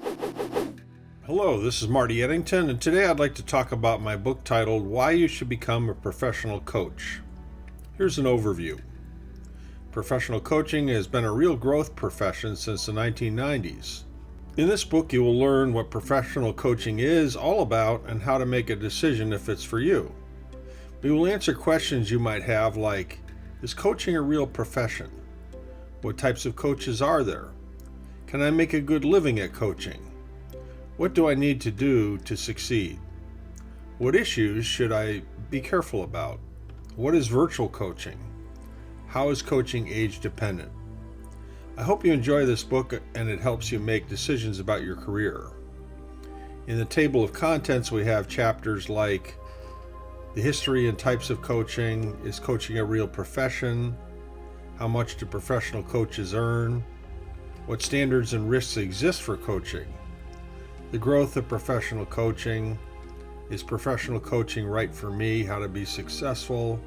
Hello, this is Marty Ettington, and today I'd like to talk about my book titled Why You Should Become a Professional Coach. Here's an overview. Professional coaching has been a real growth profession since the 1990s. In this book, you will learn what professional coaching is all about and how to make a decision if it's for you. We will answer questions you might have like, is coaching a real profession? What types of coaches are there? Can I make a good living at coaching? What do I need to do to succeed? What issues should I be careful about? What is virtual coaching? How is coaching age dependent? I hope you enjoy this book and it helps you make decisions about your career. In the table of contents, we have chapters like the history and types of coaching, is coaching a real profession, how much do professional coaches earn, what standards and risks exist for coaching, the growth of professional coaching, is professional coaching right for me, how to be successful,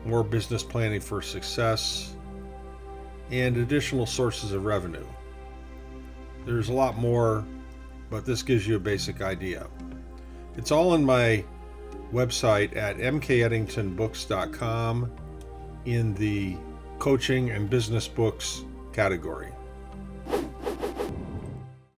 more business planning for success, and additional sources of revenue. There's a lot more, but this gives you a basic idea. It's all on my website at MKEttingtonbooks.com in the coaching and business books category.